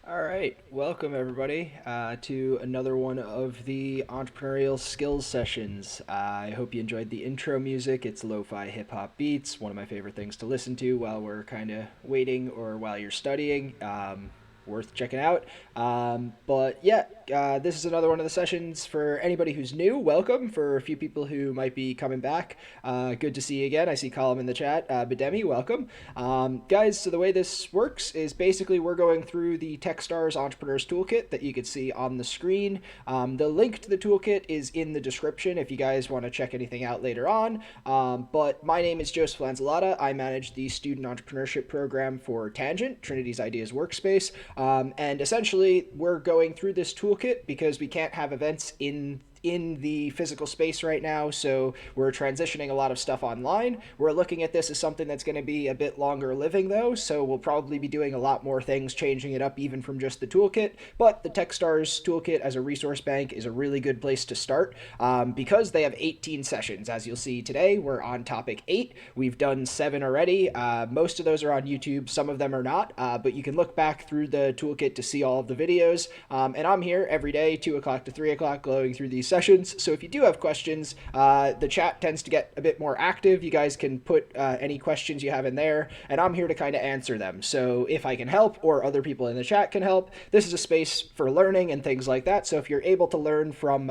All right, welcome everybody to another one of the entrepreneurial skills sessions. I hope you enjoyed the intro music. It's lo-fi hip-hop beats, one of my favorite things to listen to while we're kind of waiting or while you're studying. Worth checking out. But yeah, this is another one of the sessions for anybody who's new. Welcome. For a few people who might be coming back, good to see you again. I see Colin in the chat. Bidemi, welcome. Guys, so the way this works is basically we're going through the Techstars Entrepreneurs Toolkit that you can see on the screen. The link to the toolkit is in the description if you guys want to check anything out later on. But my name is Joseph Lanzillotta. I manage the Student Entrepreneurship Program for Tangent, Trinity's Ideas Workspace. And essentially, we're going through this toolkit because we can't have events in the physical space right now, so we're transitioning a lot of stuff online. We're looking at this as something that's going to be a bit longer living though, so we'll probably be doing a lot more things, changing it up even from just the toolkit. But the Techstars toolkit as a resource bank is a really good place to start because they have 18 sessions. As you'll see today, we're on topic 8. We've done 7 already. Most of those are on YouTube, some of them are not, but you can look back through the toolkit to see all of the videos. And I'm here every day, 2 o'clock to 3 o'clock, going through these sessions. So if you do have questions, the chat tends to get a bit more active. You guys can put any questions you have in there, and I'm here to kind of answer them. So if I can help, or other people in the chat can help, this is a space for learning and things like that. So if you're able to learn from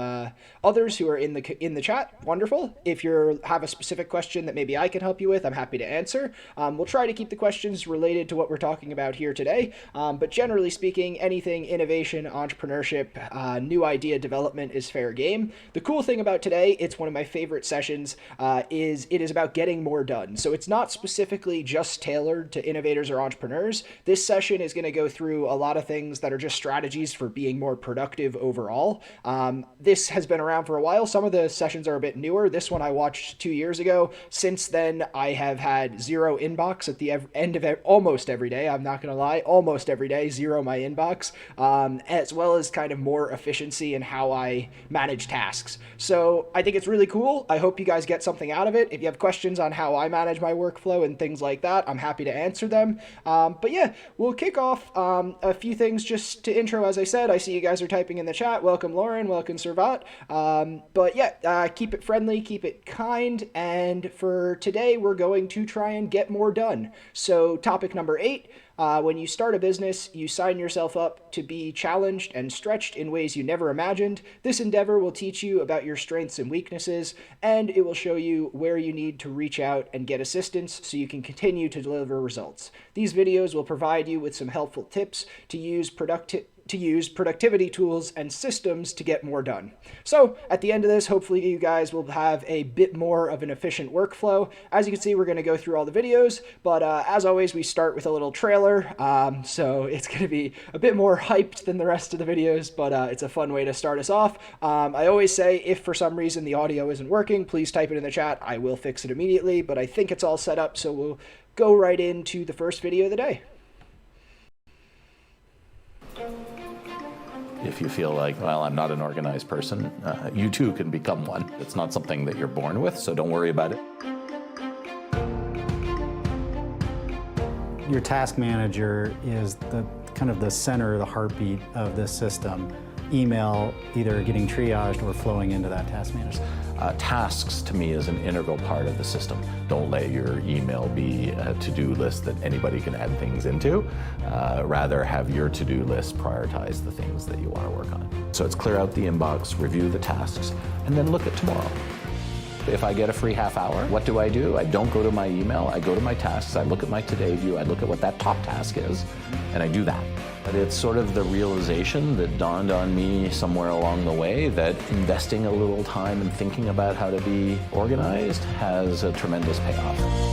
others who are in the chat, wonderful. If you have a specific question that maybe I can help you with, I'm happy to answer. We'll try to keep the questions related to what we're talking about here today. But generally speaking, anything innovation, entrepreneurship, new idea development is fair game. The cool thing about today, it's one of my favorite sessions, is it is about getting more done. So it's not specifically just tailored to innovators or entrepreneurs. This session is going to go through a lot of things that are just strategies for being more productive overall. This has been around for a while. Some of the sessions are a bit newer. This one I watched 2 years ago. Since then, I have had zero inbox at the end of almost every day. I'm not going to lie, almost every day, zero my inbox, as well as kind of more efficiency in how I manage tasks. So I think it's really cool. I hope you guys get something out of it. If you have questions on how I manage my workflow and things like that, I'm happy to answer them. But yeah, we'll kick off a few things just to intro. As I said, I see you guys are typing in the chat. Welcome, Lauren. Welcome, Servat. But yeah, keep it friendly, keep it kind. And for today, we're going to try and get more done. So topic number 8. When you start a business, you sign yourself up to be challenged and stretched in ways you never imagined. This endeavor will teach you about your strengths and weaknesses, and it will show you where you need to reach out and get assistance so you can continue to deliver results. These videos will provide you with some helpful tips to use productivity tools and systems to get more done. So at the end of this, hopefully you guys will have a bit more of an efficient workflow. As you can see, we're going to go through all the videos, but as always, we start with a little trailer. So it's going to be a bit more hyped than the rest of the videos, but it's a fun way to start us off. I always say if for some reason the audio isn't working, please type it in the chat. I will fix it immediately, but I think it's all set up, so we'll go right into the first video of the day. If you feel like, well, I'm not an organized person, you too can become one. It's not something that you're born with, so don't worry about it. Your task manager is the kind of the center, the heartbeat of this system. Email either getting triaged or flowing into that task manager. Tasks to me is an integral part of the system. Don't let your email be a to-do list that anybody can add things into. Rather have your to-do list prioritize the things that you want to work on. So it's clear out the inbox, review the tasks, and then look at tomorrow. If I get a free half hour, what do? I don't go to my email, I go to my tasks, I look at my today view, I look at what that top task is, and I do that. But it's sort of the realization that dawned on me somewhere along the way that investing a little time and thinking about how to be organized has a tremendous payoff.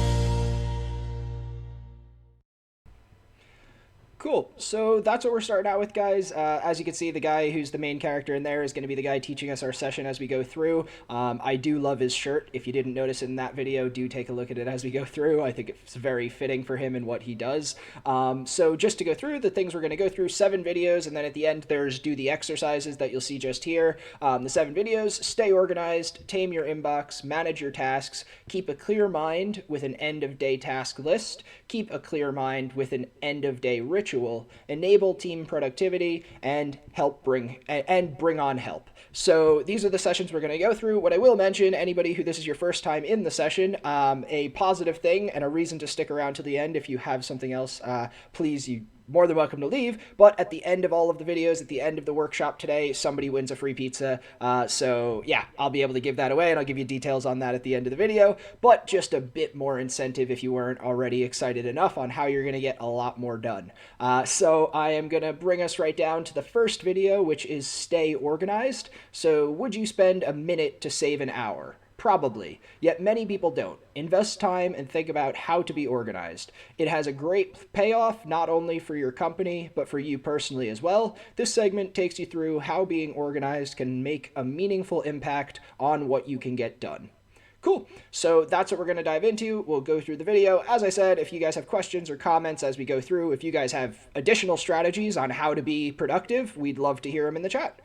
Cool. So that's what we're starting out with, guys. As you can see, the guy who's the main character in there is going to be the guy teaching us our session as we go through. I do love his shirt. If you didn't notice in that video, do take a look at it as we go through. I think it's very fitting for him and what he does. So just to go through the things we're going to go through, 7 videos, and then at the end there's do the exercises that you'll see just here. The 7 videos: stay organized, tame your inbox, manage your tasks, keep a clear mind with an end of day task list, keep a clear mind with an end of day ritual, will enable team productivity and bring on help. So these are the sessions we're going to go through. What I will mention, anybody who this is your first time in the session, a positive thing and a reason to stick around to the end. If you have something else, please, you more than welcome to leave. But at the end of all of the videos, at the end of the workshop today, somebody wins a free pizza. So yeah, I'll be able to give that away, and I'll give you details on that at the end of the video. But just a bit more incentive if you weren't already excited enough on how you're going to get a lot more done. So I am going to bring us right down to the first video, which is stay organized. So would you spend a minute to save an hour? Probably, yet many people don't. Invest time and think about how to be organized. It has a great payoff, not only for your company, but for you personally as well. This segment takes you through how being organized can make a meaningful impact on what you can get done. Cool. So that's what we're going to dive into. We'll go through the video. As I said, if you guys have questions or comments as we go through, if you guys have additional strategies on how to be productive, we'd love to hear them in the chat.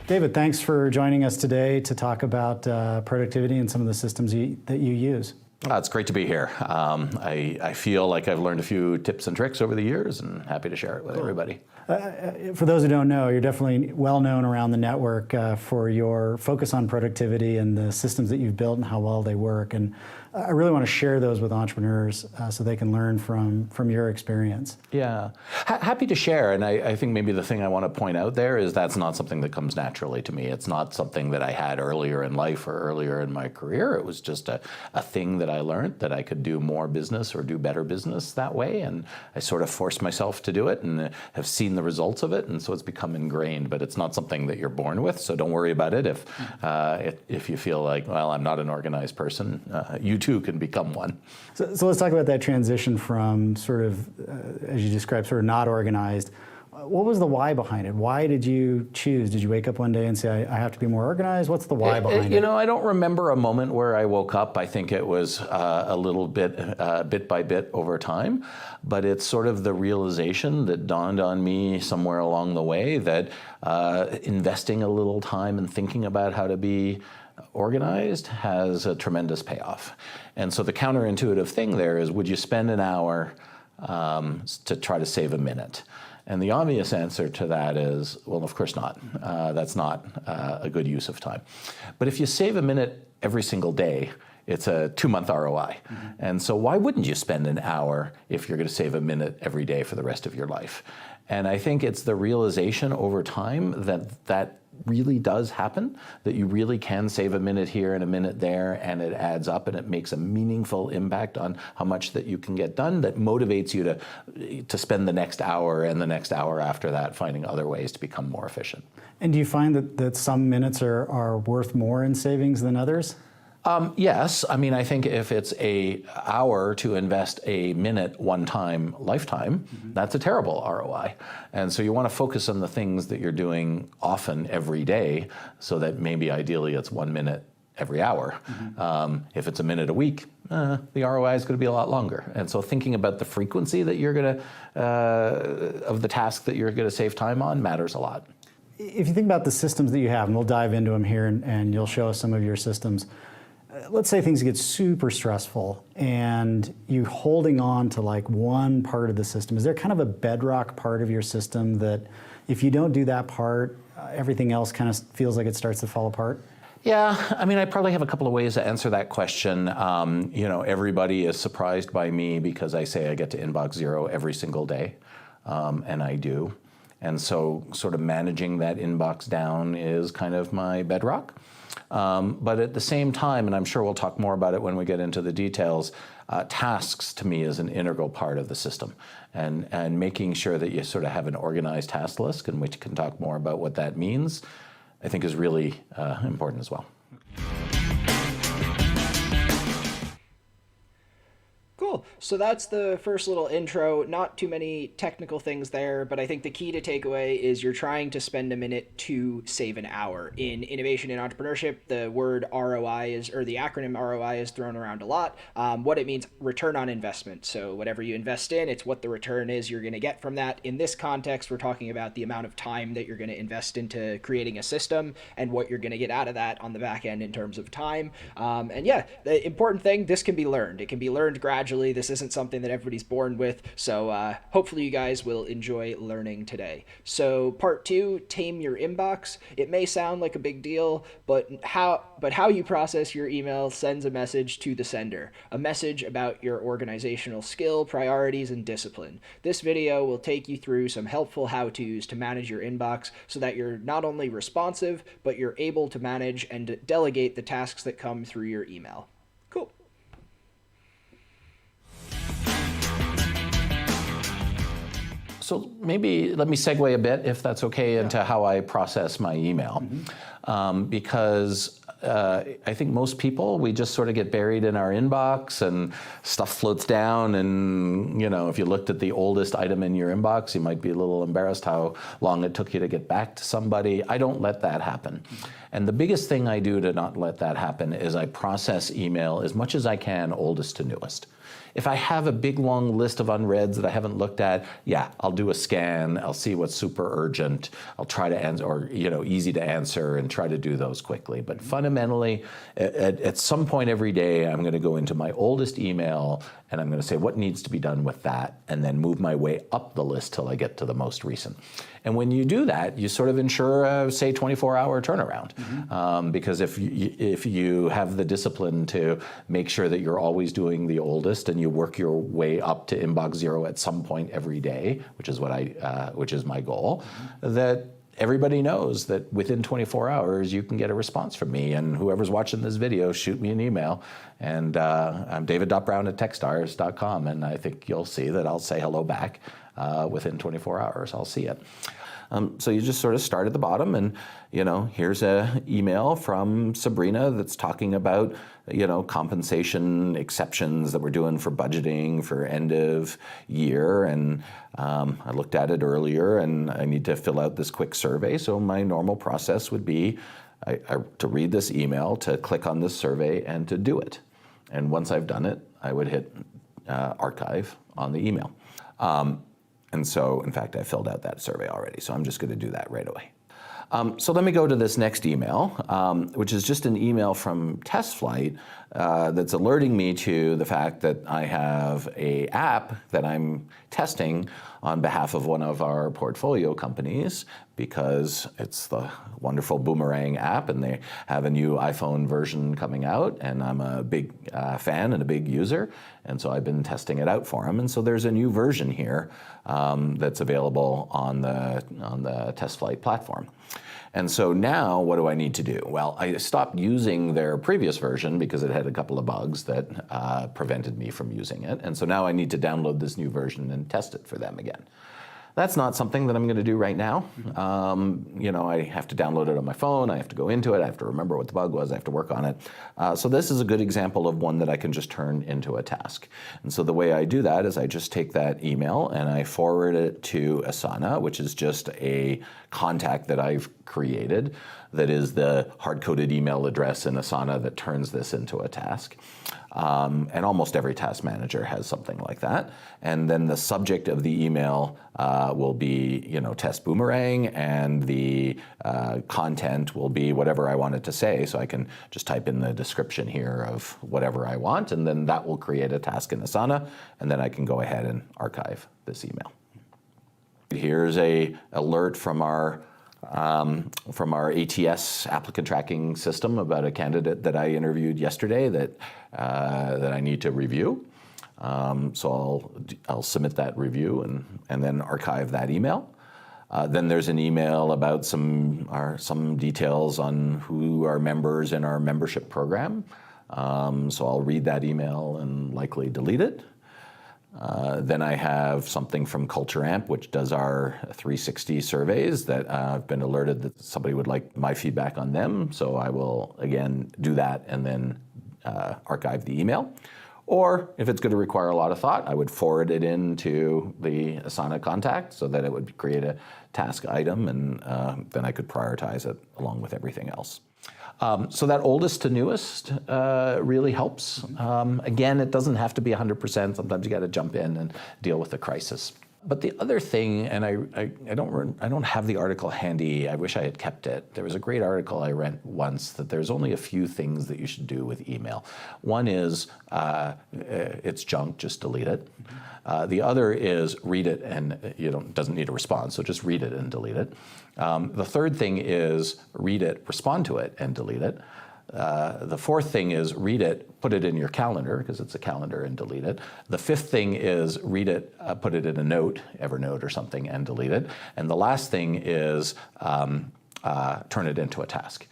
David, thanks for joining us today to talk about productivity and some of the systems that you use. It's great to be here. I feel like I've learned a few tips and tricks over the years, and happy to share it with everybody. For those who don't know, you're definitely well known around the network for your focus on productivity and the systems that you've built and how well they work. And I really want to share those with entrepreneurs so they can learn from your experience. Yeah, happy to share. And I think maybe the thing I want to point out there is that's not something that comes naturally to me. It's not something that I had earlier in life or earlier in my career. It was just a thing that I learned that I could do more business or do better business that way. And I sort of forced myself to do it and have seen the results of it. And so it's become ingrained, but it's not something that you're born with. So don't worry about it. If you feel like, well, I'm not an organized person, you too can become one. So let's talk about that transition from sort of, as you described, sort of not organized. What was the why behind it? Why did you choose? Did you wake up one day and say, I have to be more organized? What's the why behind it? You know, I don't remember a moment where I woke up. I think it was a little bit, bit by bit over time. But it's sort of the realization that dawned on me somewhere along the way that investing a little time and thinking about how to be organized has a tremendous payoff. And so the counterintuitive thing there is, would you spend an hour to try to save a minute? And the obvious answer to that is, well, of course not. That's not a good use of time. But if you save a minute every single day, it's a 2-month ROI. Mm-hmm. And so why wouldn't you spend an hour if you're going to save a minute every day for the rest of your life? And I think it's the realization over time that really does happen, that you really can save a minute here and a minute there, and it adds up and it makes a meaningful impact on how much that you can get done, that motivates you to spend the next hour and the next hour after that finding other ways to become more efficient. And do you find that some minutes are worth more in savings than others? Yes. I mean, I think if it's an hour to invest a minute one time, lifetime, that's a terrible ROI. And so you want to focus on the things that you're doing often every day, so that maybe ideally it's 1 minute every hour. If it's a minute a week, the ROI is going to be a lot longer. And so thinking about the frequency that you're going to, of the task that you're going to save time on matters a lot. If you think about the systems that you have, and we'll dive into them here and you'll show us some of your systems. Let's say things get super stressful and you're holding on to like one part of the system. Is there kind of a bedrock part of your system that if you don't do that part, everything else kind of feels like it starts to fall apart? Yeah, I mean, I probably have a couple of ways to answer that question. You know, everybody is surprised by me because I say I get to inbox zero every single day, and I do. And so sort of managing that inbox down is kind of my bedrock. But at the same time, and I'm sure we'll talk more about it when we get into the details, tasks to me is an integral part of the system. And making sure that you sort of have an organized task list, and we can talk more about what that means, I think is really important as well. Cool. Cool. So that's the first little intro. Not too many technical things there, but I think the key to take away is you're trying to spend a minute to save an hour. In innovation and entrepreneurship, the word ROI is, or the acronym ROI is thrown around a lot. What it means, return on investment. So whatever you invest in, it's what the return is you're going to get from that. In this context, we're talking about the amount of time that you're going to invest into creating a system and what you're going to get out of that on the back end in terms of time. And yeah, the important thing, this can be learned. It can be learned gradually. This isn't something that everybody's born with. So hopefully you guys will enjoy learning today. So part 2, tame your inbox. It may sound like a big deal, but how you process your email sends a message to the sender, a message about your organizational skill, priorities, and discipline. This video will take you through some helpful how-tos to manage your inbox so that you're not only responsive, but you're able to manage and delegate the tasks that come through your email. Cool. So maybe let me segue a bit, if that's okay, into how I process my email. Because I think most people, we just sort of get buried in our inbox and stuff floats down. And, if you looked at the oldest item in your inbox, you might be a little embarrassed how long it took you to get back to somebody. I don't let that happen. And the biggest thing I do to not let that happen is I process email as much as I can, oldest to newest. If I have a big long list of unreads that I haven't looked at, yeah, I'll do a scan. I'll see what's super urgent. I'll try to answer, or easy to answer, and try to do those quickly. But fundamentally, at some point every day, I'm going to go into my oldest email and I'm going to say what needs to be done with that, and then move my way up the list till I get to the most recent. And when you do that, you sort of ensure a, say, 24-hour turnaround. Because if you have the discipline to make sure that you're always doing the oldest and you work your way up to inbox 0 at some point every day, which is my goal, that everybody knows that within 24 hours you can get a response from me. And whoever's watching this video, shoot me an email. And I'm david.brown@techstars.com, and I think you'll see that I'll say hello back within 24 hours. I'll see it. So you just sort of start at the bottom, and here's an email from Sabrina that's talking about compensation exceptions that we're doing for budgeting for end of year. And I looked at it earlier, and I need to fill out this quick survey. So my normal process would be to read this email, to click on this survey, and to do it. And once I've done it, I would hit archive on the email. And so, in fact, I filled out that survey already, so I'm just going to do that right away. So let me go to this next email, which is just an email from TestFlight that's alerting me to the fact that I have an app that I'm testing on behalf of one of our portfolio companies, because it's the wonderful Boomerang app, and they have a new iPhone version coming out, and I'm a big fan and a big user, and so I've been testing it out for them. And so there's a new version here that's available on the TestFlight platform. And so now what do I need to do? Well, I stopped using their previous version because it had a couple of bugs that prevented me from using it. And so now I need to download this new version and test it for them again. That's not something that I'm going to do right now. I have to download it on my phone. I have to go into it. I have to remember what the bug was. I have to work on it. So this is a good example of one that I can just turn into a task. And so the way I do that is I just take that email and I forward it to Asana, which is just a contact that I've created that is the hard-coded email address in Asana that turns this into a task. And almost every task manager has something like that. And then the subject of the email will be, test Boomerang, and the content will be whatever I want it to say. So I can just type in the description here of whatever I want, and then that will create a task in Asana, and then I can go ahead and archive this email. Here's a alert from our ATS applicant tracking system about a candidate that I interviewed yesterday that I need to review. So I'll submit that review and then archive that email. Then there's an email about some details on who are members in our membership program. So I'll read that email and likely delete it. Then I have something from Culture Amp, which does our 360 surveys, that I've been alerted that somebody would like my feedback on them. So I will, again, do that and then archive the email. Or if it's going to require a lot of thought, I would forward it into the Asana contact so that it would create a task item, and then I could prioritize it along with everything else. So that oldest to newest really helps. Again, it doesn't have to be 100%. Sometimes you got to jump in and deal with the crisis. But the other thing, and I don't have the article handy. I wish I had kept it. There was a great article I read once that there's only a few things that you should do with email. One is it's junk, just delete it. The other is read it and doesn't need a response, so just read it and delete it. The third thing is read it, respond to it, and delete it. The fourth thing is read it, put it in your calendar, because it's a calendar, and delete it. The fifth thing is read it, put it in a note, Evernote or something, and delete it. And the last thing is turn it into a task,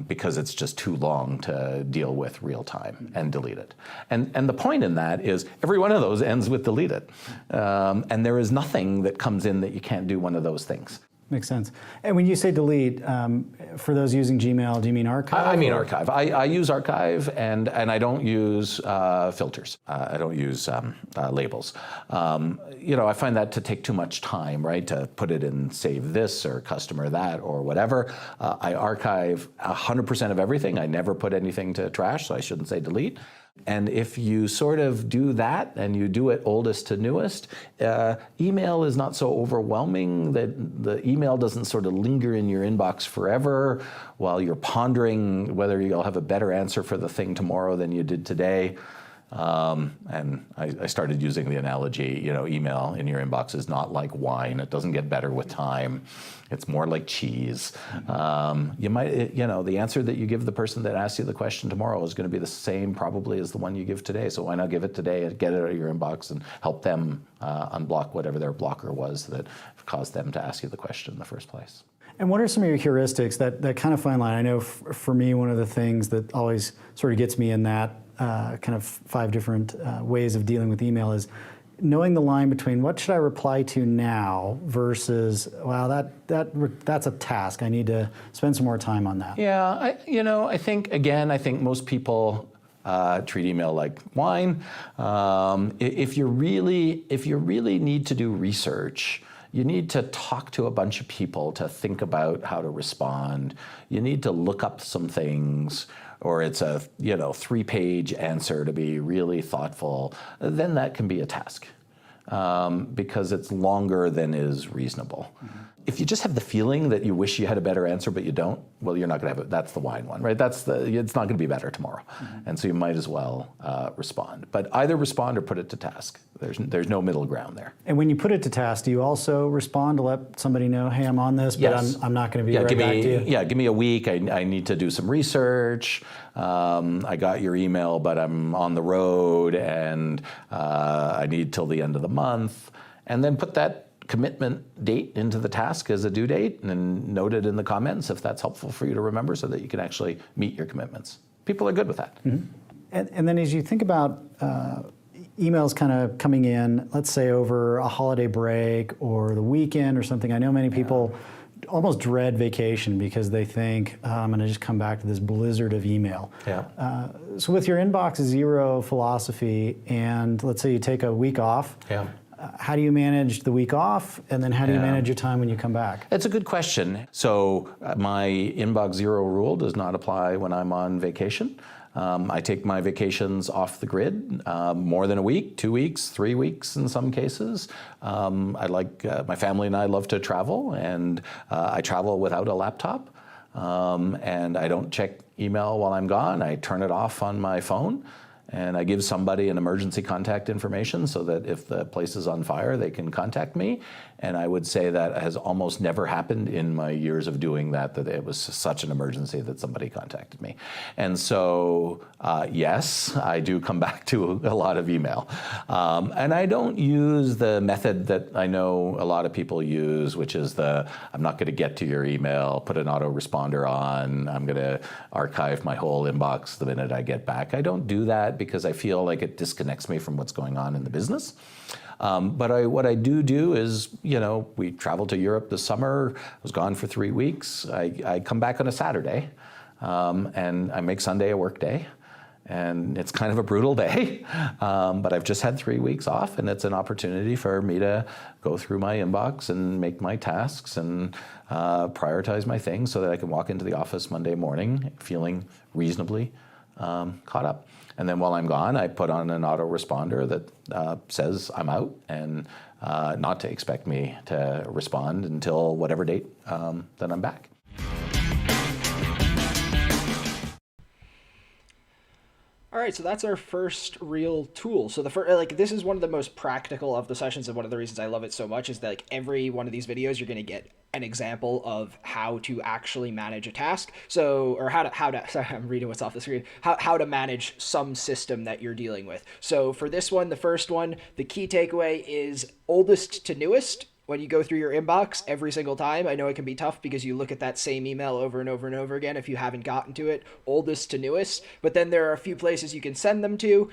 because it's just too long to deal with real time, and delete it. And the point in that is every one of those ends with delete it. And there is nothing that comes in that you can't do one of those things. Makes sense. And when you say delete, for those using Gmail, do you mean archive? I mean archive. I use archive, and I don't use filters. I don't use labels. I find that to take too much time, right? To put it in save this or customer that or whatever. I archive 100% of everything. I never put anything to trash, so I shouldn't say delete. And if you sort of do that and you do it oldest to newest, email is not so overwhelming that the email doesn't sort of linger in your inbox forever while you're pondering whether you'll have a better answer for the thing tomorrow than you did today. And I started using the analogy, email in your inbox is not like wine. It doesn't get better with time. It's more like cheese. You might, the answer that you give the person that asks you the question tomorrow is going to be the same probably as the one you give today. So why not give it today and get it out of your inbox and help them unblock whatever their blocker was that caused them to ask you the question in the first place. And what are some of your heuristics, that kind of fine line? I know for me, one of the things that always sort of gets me in that kind of 5 different ways of dealing with email is knowing the line between what should I reply to now versus, wow, that's a task. I need to spend some more time on that. Yeah, I think most people treat email like wine. If you really need to do research, you need to talk to a bunch of people to think about how to respond. You need to look up some things, or it's a 3-page answer to be really thoughtful. Then that can be a task because it's longer than is reasonable. Mm-hmm. If you just have the feeling that you wish you had a better answer but you don't, well, you're not going to have it. That's the wine one, right? It's not going to be better tomorrow. Mm-hmm. And so you might as well respond. But either respond or put it to task. There's no middle ground there. And when you put it to task, do you also respond to let somebody know, hey, I'm on this, but yes. I'm not going to be right back to you? Yeah, give me a week. I need to do some research. I got your email, but I'm on the road, and I need till the end of the month. And then put that commitment date into the task as a due date, and then note it in the comments if that's helpful for you to remember so that you can actually meet your commitments. People are good with that. Mm-hmm. And then as you think about emails kind of coming in, let's say over a holiday break or the weekend or something, I know many people almost dread vacation because they think, I'm going to just come back to this blizzard of email. Yeah. So with your inbox zero philosophy, and let's say you take a week off, how do you manage the week off, and then how do you manage your time when you come back? It's a good question. So my inbox zero rule does not apply when I'm on vacation. I take my vacations off the grid, more than a week, 2 weeks, 3 weeks in some cases. My family and I love to travel, and I travel without a laptop. And I don't check email while I'm gone. I turn it off on my phone. And I give somebody an emergency contact information so that if the place is on fire, they can contact me. And I would say that has almost never happened in my years of doing that it was such an emergency that somebody contacted me. And so, yes, I do come back to a lot of email. And I don't use the method that I know a lot of people use, which is I'm not going to get to your email, put an autoresponder on, I'm going to archive my whole inbox the minute I get back. I don't do that because I feel like it disconnects me from what's going on in the business. But what I do is, we traveled to Europe this summer. I was gone for 3 weeks. I come back on a Saturday, and I make Sunday a work day. and it's kind of a brutal day, but I've just had 3 weeks off, and it's an opportunity for me to go through my inbox and make my tasks and prioritize my things so that I can walk into the office Monday morning feeling reasonably caught up. And then while I'm gone, I put on an autoresponder that says I'm out and not to expect me to respond until whatever date that I'm back. All right, so that's our first real tool. So the first, this is one of the most practical of the sessions, and one of the reasons I love it so much is that every one of these videos, you're going to get an example of how to actually manage a task. So, or how to, sorry, I'm reading what's off the screen, how to manage some system that you're dealing with. So for this one, the first one, the key takeaway is oldest to newest. When you go through your inbox every single time, I know it can be tough because you look at that same email over and over and over again if you haven't gotten to it, oldest to newest. But then there are a few places you can send them to.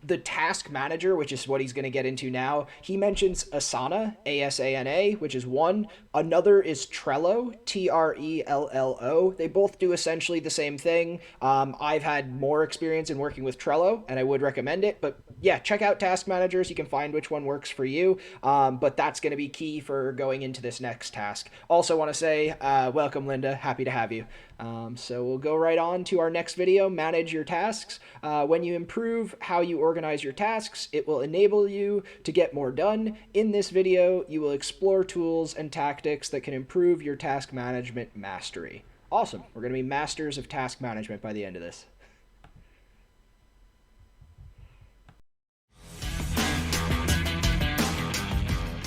The task manager, which is what he's going to get into now, he mentions Asana, A-S-A-N-A, which is one. Another is Trello, T-R-E-L-L-O. They both do essentially the same thing. I've had more experience in working with Trello, and I would recommend it. But yeah, check out task managers. You can find which one works for you. But that's going to be key for going into this next task. Also want to say, welcome, Linda. Happy to have you. So we'll go right on to our next video, manage your tasks. When you improve how you organize your tasks, it will enable you to get more done. In this video, you will explore tools and tactics that can improve your task management mastery. Awesome. We're going to be masters of task management by the end of this.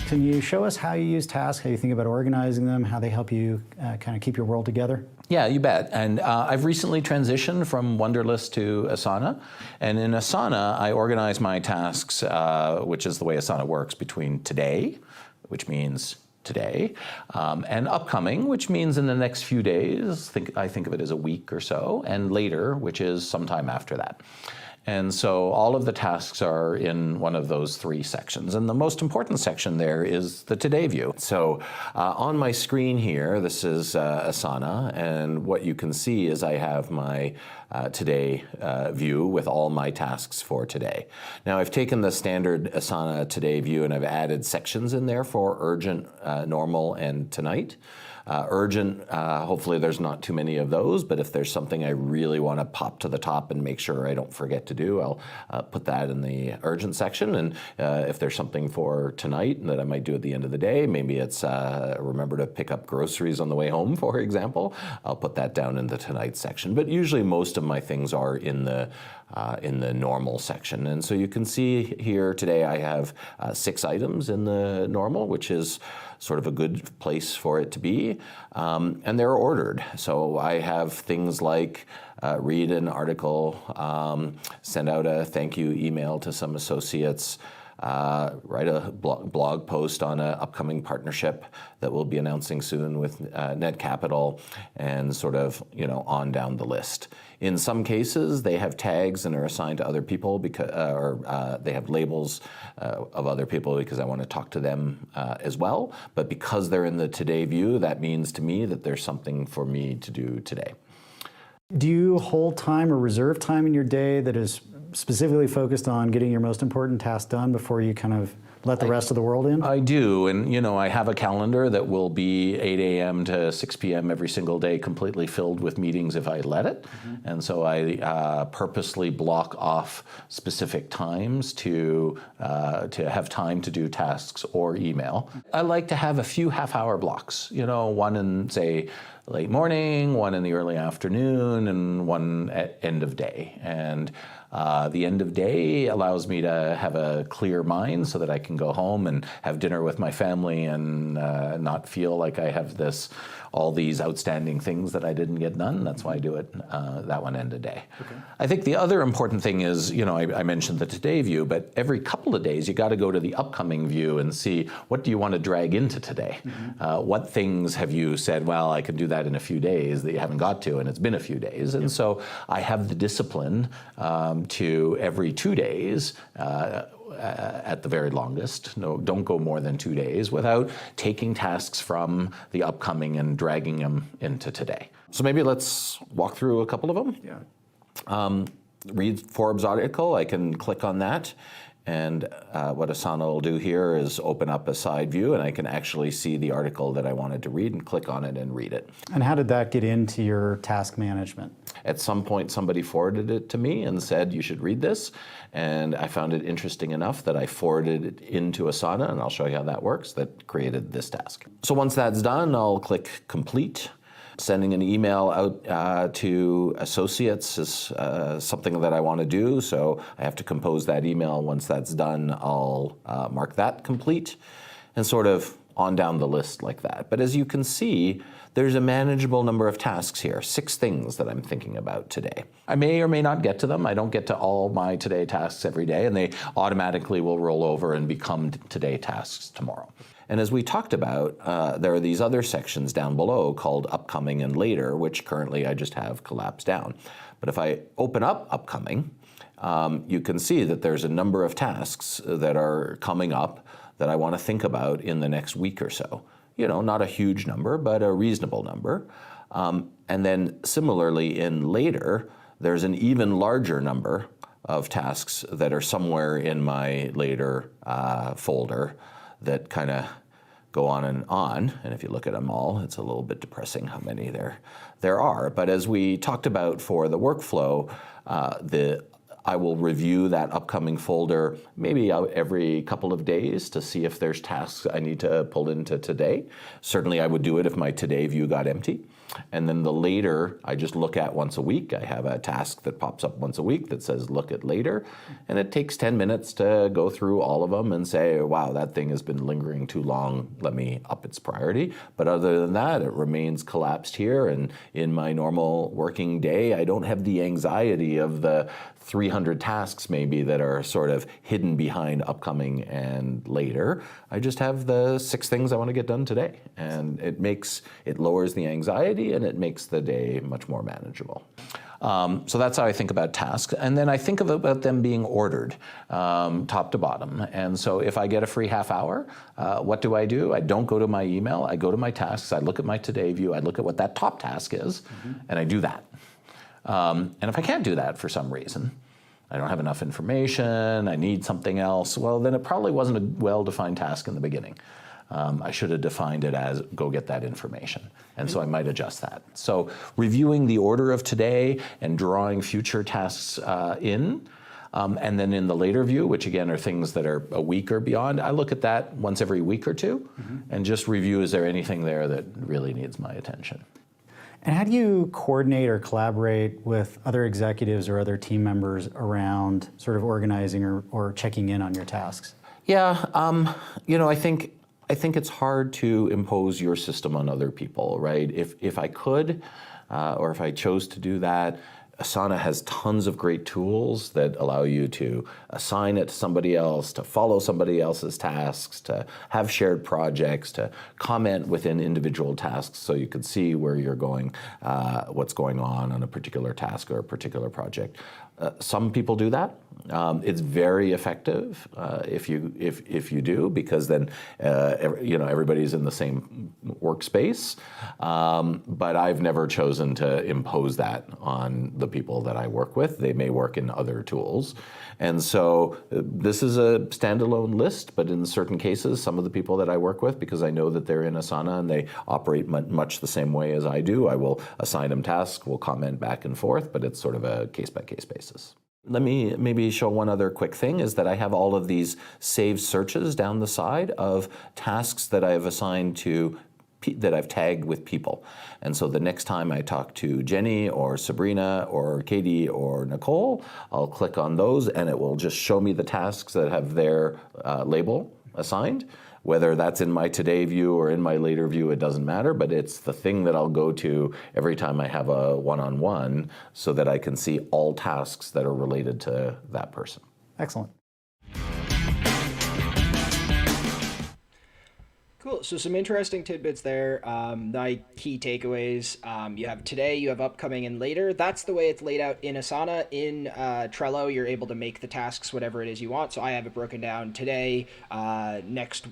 Can you show us how you use tasks, how you think about organizing them, how they help you kind of keep your world together? Yeah, you bet. And I've recently transitioned from Wunderlist to Asana. And in Asana, I organize my tasks, which is the way Asana works, between today, which means today, and upcoming, which means in the next few days. I think of it as a week or so, and later, which is sometime after that. And so all of the tasks are in one of those three sections. And the most important section there is the Today view. So on my screen here, this is Asana. And what you can see is I have my Today view with all my tasks for today. Now I've taken the standard Asana Today view and I've added sections in there for urgent, normal, and tonight. Urgent, hopefully there's not too many of those, but if there's something I really want to pop to the top and make sure I don't forget to do, I'll put that in the urgent section. And if there's something for tonight that I might do at the end of the day, maybe it's remember to pick up groceries on the way home, for example, I'll put that down in the tonight section. But usually most of my things are in the normal section. And so you can see here today I have 6 items in the normal, which is sort of a good place for it to be. And they're ordered. So I have things like read an article, send out a thank you email to some associates, write a blog post on an upcoming partnership that we'll be announcing soon with Net Capital, and sort of, on down the list. In some cases, they have tags and are assigned to other people because, or they have labels of other people because I want to talk to them as well. But because they're in the Today view, that means to me that there's something for me to do today. Do you hold time or reserve time in your day that is specifically focused on getting your most important task done before you kind of let the rest of the world in? I do, and I have a calendar that will be 8 a.m. to 6 p.m. every single day, completely filled with meetings if I let it. Mm-hmm. And so I purposely block off specific times to have time to do tasks or email. I like to have a few half-hour blocks, one in, say, late morning, one in the early afternoon, and one at end of day. And the end of day allows me to have a clear mind so that I can go home and have dinner with my family and not feel like I have all these outstanding things that I didn't get done. That's why I do it that one end of day. Okay. I think the other important thing is, I mentioned the Today view, but every couple of days you got to go to the upcoming view and see what do you want to drag into today. Mm-hmm. What things have you said, well, I can do that in a few days that you haven't got to, and it's been a few days. And so I have the discipline to every 2 days, at the very longest. No, don't go more than 2 days without taking tasks from the upcoming and dragging them into today. So maybe let's walk through a couple of them. Yeah. read Forbes article, I can click on that. And what Asana will do here is open up a side view, and I can actually see the article that I wanted to read and click on it and read it. And how did that get into your task management? At some point, somebody forwarded it to me and said, you should read this. And I found it interesting enough that I forwarded it into Asana, and I'll show you how that works, that created this task. So once that's done, I'll click complete. Sending an email out to associates is something that I want to do, so I have to compose that email. Once that's done, I'll mark that complete, and sort of on down the list like that. But as you can see, there's a manageable number of tasks here, 6 things that I'm thinking about today. I may or may not get to them. I don't get to all my today tasks every day, and they automatically will roll over and become today tasks tomorrow. And as we talked about, there are these other sections down below called upcoming and later, which currently I just have collapsed down. But if I open up upcoming, you can see that there's a number of tasks that are coming up that I want to think about in the next week or so. You know, not a huge number, but a reasonable number. And then similarly in later, there's an even larger number of tasks that are somewhere in my later folder that kind of go on. And if you look at them all, it's a little bit depressing how many there are. But as we talked about for the workflow, I will review that upcoming folder maybe every couple of days to see if there's tasks I need to pull into today. Certainly I would do it if my today view got empty. And then the later, I just look at once a week. I have a task that pops up once a week that says look at later. And it takes 10 minutes to go through all of them and say, wow, that thing has been lingering too long. Let me up its priority. But other than that, it remains collapsed here. And in my normal working day, I don't have the anxiety of the 300 tasks maybe that are sort of hidden behind upcoming and later. I just have the 6 things I want to get done today. And it lowers the anxiety and it makes the day much more manageable. So that's how I think about tasks. And then I think about them being ordered top to bottom. And so if I get a free half hour, what do? I don't go to my email. I go to my tasks. I look at my today view. I look at what that top task is, and I do that. And if I can't do that for some reason, I don't have enough information, I need something else, well, then it probably wasn't a well-defined task in the beginning. I should have defined it as go get that information. And so I might adjust that. So reviewing the order of today and drawing future tasks in, and then in the later view, which again are things that are a week or beyond, I look at that once every week or two and just review, is there anything there that really needs my attention? And how do you coordinate or collaborate with other executives or other team members around sort of organizing or checking in on your tasks? Yeah, I think it's hard to impose your system on other people, right? If I could, or if I chose to do that, Asana has tons of great tools that allow you to assign it to somebody else, to follow somebody else's tasks, to have shared projects, to comment within individual tasks so you can see where you're going, what's going on a particular task or a particular project. Some people do that. It's very effective if you do, because then everybody's in the same workspace. But I've never chosen to impose that on the people that I work with. They may work in other tools, and so this is a standalone list. But in certain cases, some of the people that I work with, because I know that they're in Asana and they operate much the same way as I do, I will assign them tasks. We'll comment back and forth, but it's sort of a case-by-case basis. Let me maybe show one other quick thing, is that I have all of these saved searches down the side of tasks that I have assigned to that I've tagged with people. And so the next time I talk to Jenny or Sabrina or Katie or Nicole, I'll click on those and it will just show me the tasks that have their label assigned. Whether that's in my today view or in my later view, it doesn't matter, but it's the thing that I'll go to every time I have a one-on-one so that I can see all tasks that are related to that person. Excellent. Cool. So some interesting tidbits there. My key takeaways. You have today, you have upcoming and later. That's the way it's laid out in Asana. In Trello, you're able to make the tasks whatever it is you want. So I have it broken down today,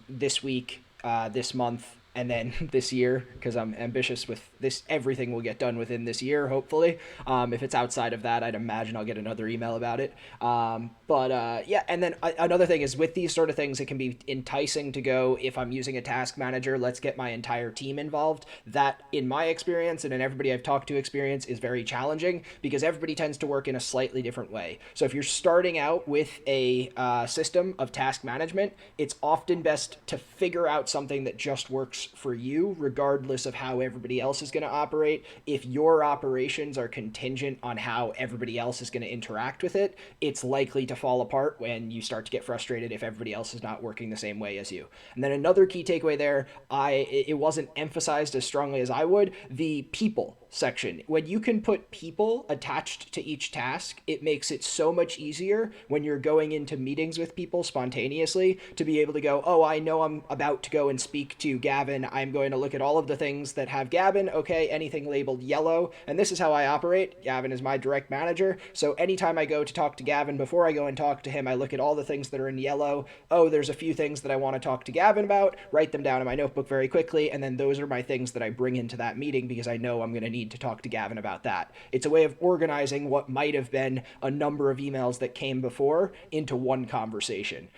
this week, this month, And then this year, because I'm ambitious with this, everything will get done within this year, hopefully. If it's outside of that, I'd imagine I'll get another email about it. Yeah, and then another thing is with these sort of things, it can be enticing to go, if I'm using a task manager, let's get my entire team involved. That, in my experience and in everybody I've talked to experience, is very challenging because everybody tends to work in a slightly different way. So if you're starting out with a system of task management, it's often best to figure out something that just works for you, regardless of how everybody else is going to operate. If your operations are contingent on how everybody else is going to interact with it, it's likely to fall apart when you start to get frustrated if everybody else is not working the same way as you. And then another key takeaway there, it wasn't emphasized as strongly as I would, the people section. When you can put people attached to each task, it makes it so much easier when you're going into meetings with people spontaneously to be able to go, oh, I know I'm about to go and speak to Gavin. I'm going to look at all of the things that have Gavin. Okay, anything labeled yellow. And this is how I operate. Gavin is my direct manager. So anytime I go to talk to Gavin, before I go and talk to him, I look at all the things that are in yellow. Oh, there's a few things that I want to talk to Gavin about, write them down in my notebook very quickly. And then those are my things that I bring into that meeting because I know I'm going to need to talk to Gavin about that. It's a way of organizing what might have been a number of emails that came before into one conversation.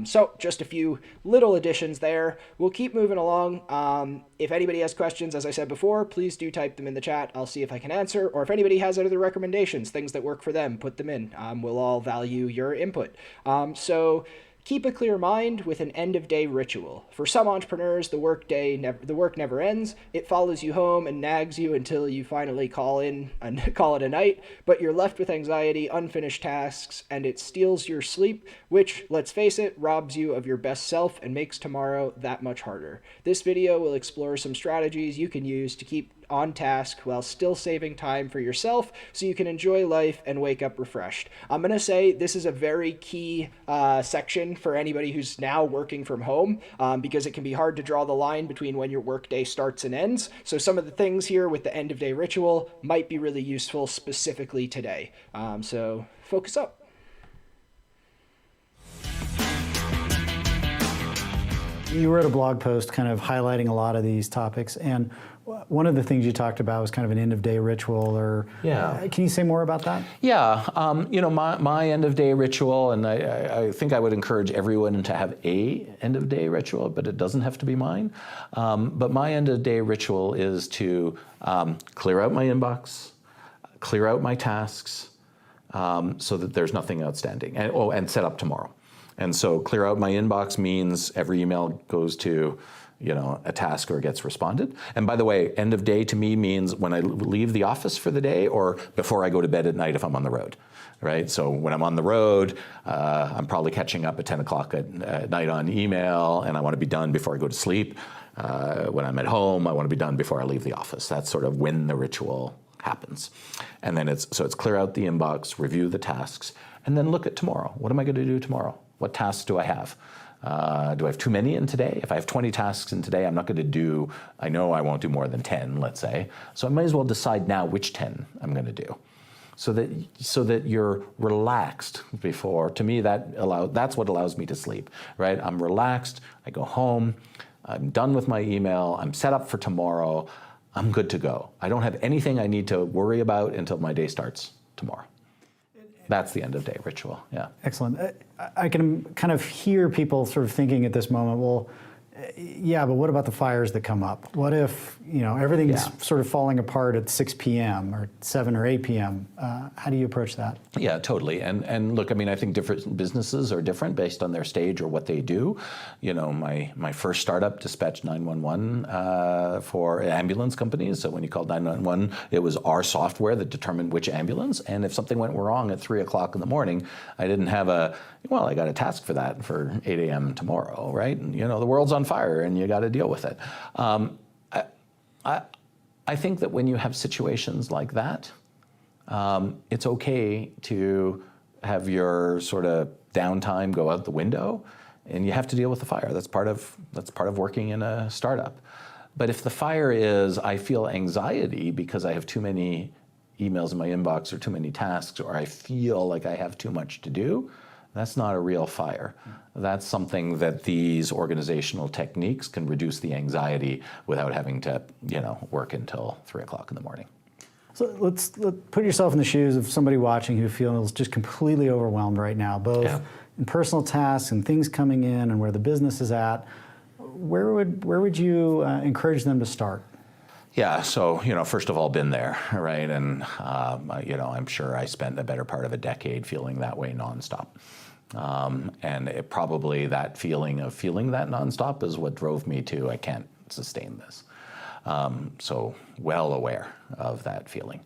So just a few little additions there. We'll keep moving along. If anybody has questions, as I said before, please do type them in the chat. I'll see if I can answer. Or if anybody has other recommendations, things that work for them, put them in. We'll all value your input. So keep a clear mind with an end-of-day ritual. For some entrepreneurs, the work never ends. It follows you home and nags you until you finally call it a night, but you're left with anxiety, unfinished tasks, and it steals your sleep, which, let's face it, robs you of your best self and makes tomorrow that much harder. This video will explore some strategies you can use to keep on task while still saving time for yourself so you can enjoy life and wake up refreshed. I'm going to say this is a very key section for anybody who's now working from home because it can be hard to draw the line between when your workday starts and ends. So some of the things here with the end of day ritual might be really useful specifically today. So focus up. You wrote a blog post kind of highlighting a lot of these topics, and one of the things you talked about was kind of an end-of-day ritual, or can you say more about that? Yeah, my end-of-day ritual, and I think I would encourage everyone to have a end-of-day ritual, but it doesn't have to be mine. But my end-of-day ritual is to clear out my inbox, clear out my tasks, so that there's nothing outstanding, and set up tomorrow. And so clear out my inbox means every email goes to a task or gets responded. And by the way, end of day to me means when I leave the office for the day or before I go to bed at night if I'm on the road, right? So when I'm on the road, I'm probably catching up at 10 o'clock at night on email, and I want to be done before I go to sleep. When I'm at home, I want to be done before I leave the office. That's sort of when the ritual happens. And then it's clear out the inbox, review the tasks, and then look at tomorrow. What am I going to do tomorrow? What tasks do I have? Do I have too many in today? If I have 20 tasks in today, I know I won't do more than 10, let's say. So I might as well decide now which 10 I'm going to do. So that you're relaxed before. To me, that's what allows me to sleep, right? I'm relaxed, I go home, I'm done with my email, I'm set up for tomorrow, I'm good to go. I don't have anything I need to worry about until my day starts tomorrow. That's the end of day ritual, yeah. Excellent. I can kind of hear people sort of thinking at this moment, well, yeah, but what about the fires that come up? What if everything's sort of falling apart at 6 p.m. or 7 or 8 p.m.? How do you approach that? Yeah, totally. And look, I mean, I think different businesses are different based on their stage or what they do. My first startup dispatched 911 for ambulance companies. So when you called 911, it was our software that determined which ambulance. And if something went wrong at 3 o'clock in the morning, I didn't have I got a task for that for 8 a.m. tomorrow, right? And, the world's on fire and you got to deal with it. I think that when you have situations like that, it's okay to have your sort of downtime go out the window, and you have to deal with the fire. That's part of working in a startup. But if the fire is, I feel anxiety because I have too many emails in my inbox or too many tasks, or I feel like I have too much to do, That's not a real fire. That's something that these organizational techniques can reduce the anxiety without having to, work until 3 o'clock in the morning. So let's put yourself in the shoes of somebody watching who feels just completely overwhelmed right now, both in personal tasks and things coming in and where the business is at. Where would you encourage them to start? Yeah, so, first of all, been there, right? And, I'm sure I spent the better part of a decade feeling that way nonstop. And it probably that feeling that nonstop is what drove me to, I can't sustain this. So well aware of that feeling.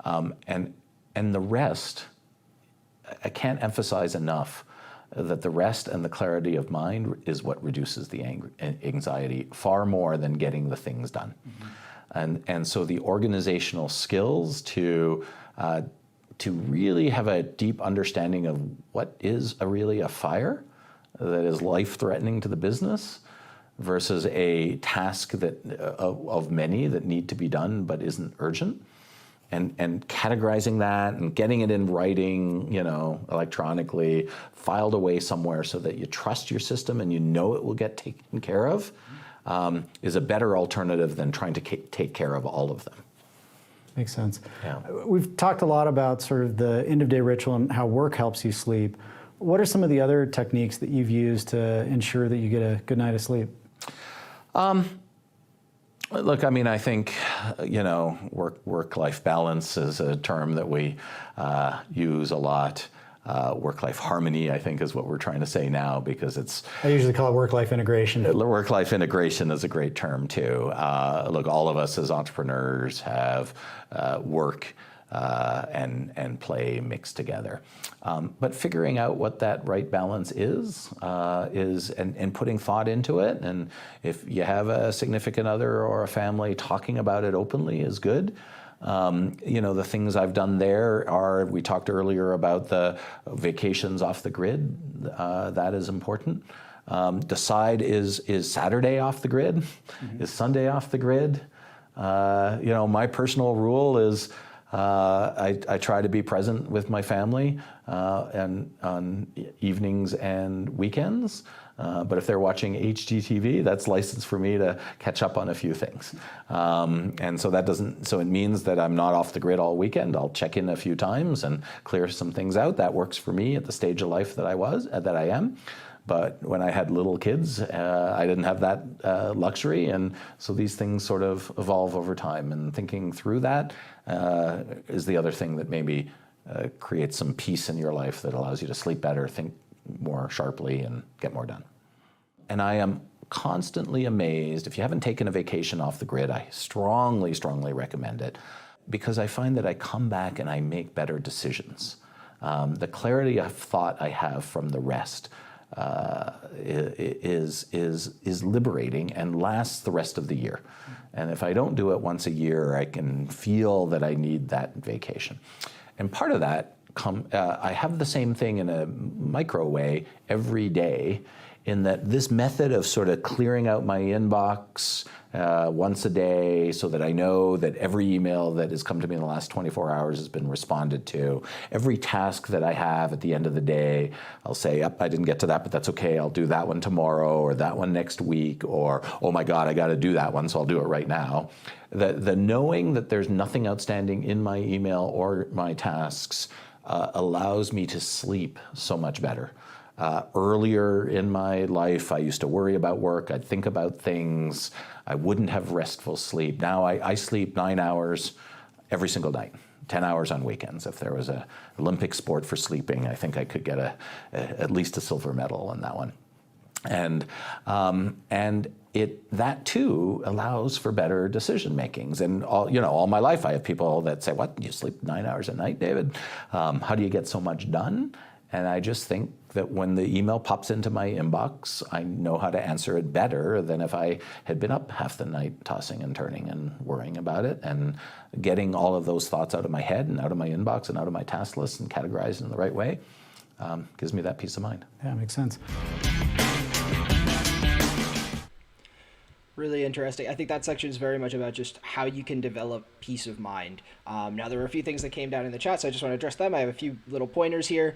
And the rest, I can't emphasize enough that the rest and the clarity of mind is what reduces the anxiety far more than getting the things done. Mm-hmm. And so the organizational skills to really have a deep understanding of what is really a fire that is life-threatening to the business versus a task that of many that need to be done but isn't urgent, and categorizing that and getting it in writing, electronically, filed away somewhere so that you trust your system and it will get taken care of, is a better alternative than trying to take care of all of them. Makes sense. Yeah. We've talked a lot about sort of the end-of-day ritual and how work helps you sleep. What are some of the other techniques that you've used to ensure that you get a good night of sleep? Look, I think, work-life balance is a term that we use a lot. Work-life harmony, I think, is what we're trying to say now, because I usually call it work-life integration. Work-life integration is a great term, too. Look, all of us as entrepreneurs have work and play mixed together. But figuring out what that right balance is and putting thought into it. And if you have a significant other or a family, talking about it openly is good. The things I've done there are, we talked earlier about the vacations off the grid. That is important. Decide, is Saturday off the grid? Mm-hmm. Is Sunday off the grid? My personal rule is I try to be present with my family and on evenings and weekends. But if they're watching HGTV, that's license for me to catch up on a few things. And so it means that I'm not off the grid all weekend. I'll check in a few times and clear some things out. That works for me at the stage of life that I am. But when I had little kids, I didn't have that luxury. And so these things sort of evolve over time. And thinking through that is the other thing that maybe creates some peace in your life that allows you to sleep better, think more sharply, and get more done. And I am constantly amazed. If you haven't taken a vacation off the grid, I strongly, strongly recommend it, because I find that I come back and I make better decisions. The clarity of thought I have from the rest is liberating and lasts the rest of the year. And if I don't do it once a year, I can feel that I need that vacation. And part of that, I have the same thing in a micro way every day, in that this method of sort of clearing out my inbox once a day so that I know that every email that has come to me in the last 24 hours has been responded to. Every task that I have at the end of the day, I'll say, yep, I didn't get to that, but that's okay. I'll do that one tomorrow, or that one next week, or, oh my God, I got to do that one, so I'll do it right now. The knowing that there's nothing outstanding in my email or my tasks allows me to sleep so much better. Earlier in my life, I used to worry about work. I'd think about things. I wouldn't have restful sleep. Now I sleep 9 hours every single night, 10 hours on weekends. If there was an Olympic sport for sleeping, I think I could get at least a silver medal on that one. And that too allows for better decision makings. And all my life I have people that say, "What? You sleep 9 hours a night, David? How do you get so much done?" And I just think that when the email pops into my inbox, I know how to answer it better than if I had been up half the night tossing and turning and worrying about it, and getting all of those thoughts out of my head and out of my inbox and out of my task list and categorized in the right way gives me that peace of mind. Yeah, makes sense. really interesting. I think that section is very much about just how you can develop peace of mind. Now, there were a few things that came down in the chat, so I just want to address them. I have a few little pointers here.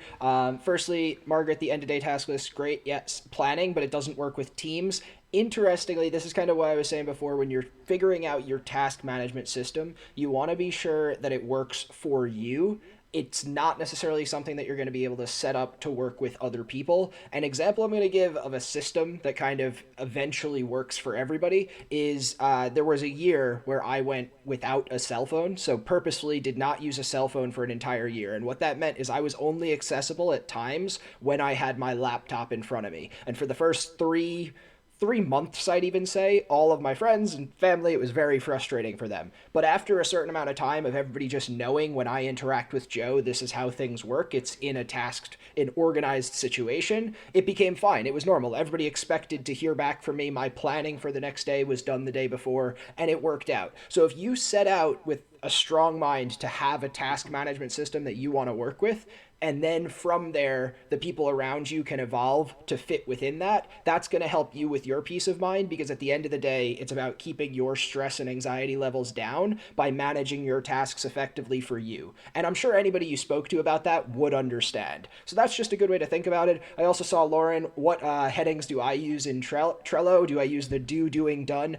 Firstly, Margaret, the end-of-day task list, great, yes, planning, but it doesn't work with teams. Interestingly, this is kind of what I was saying before, when you're figuring out your task management system, you want to be sure that it works for you. It's not necessarily something that you're going to be able to set up to work with other people. An example I'm going to give of a system that kind of eventually works for everybody is there was a year where I went without a cell phone, so purposefully did not use a cell phone for an entire year. And what that meant is I was only accessible at times when I had my laptop in front of me. And for the first three months, I'd even say, all of my friends and family, it was very frustrating for them. But after a certain amount of time of everybody just knowing when I interact with Joe, this is how things work, it's in a tasked, an organized situation, it became fine. It was normal. Everybody expected to hear back from me. My planning for the next day was done the day before, and it worked out. So if you set out with a strong mind to have a task management system that you want to work with, and then from there, the people around you can evolve to fit within that. That's going to help you with your peace of mind, because at the end of the day, it's about keeping your stress and anxiety levels down by managing your tasks effectively for you. And I'm sure anybody you spoke to about that would understand. So that's just a good way to think about it. I also saw, Lauren, what headings do I use in Trello? Do I use the do, doing, done?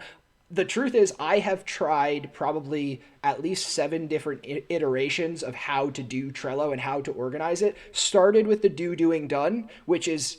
The truth is, I have tried probably at least 7 different iterations of how to do Trello and how to organize it. Started with the do, doing, done, which is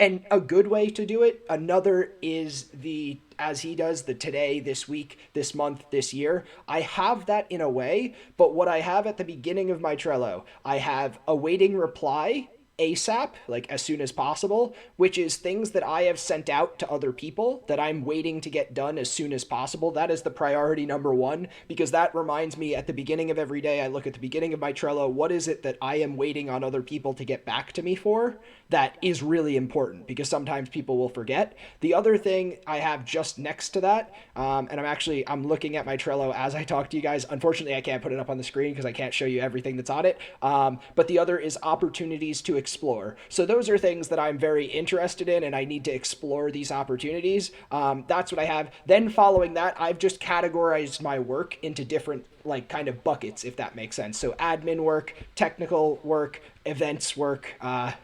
a good way to do it. Another is the, as he does, the today, this week, this month, this year. I have that in a way, but what I have at the beginning of my Trello, I have awaiting reply, ASAP, like as soon as possible, which is things that I have sent out to other people that I'm waiting to get done as soon as possible. That is the priority number 1, because that reminds me at the beginning of every day, I look at the beginning of my Trello, what is it that I am waiting on other people to get back to me for? That is really important, because sometimes people will forget. The other thing I have just next to that, and I'm looking at my Trello as I talk to you guys. Unfortunately, I can't put it up on the screen because I can't show you everything that's on it. But the other is opportunities to explore. So those are things that I'm very interested in, and I need to explore these opportunities. That's what I have. Then following that, I've just categorized my work into different like kind of buckets, if that makes sense. So admin work, technical work, events work,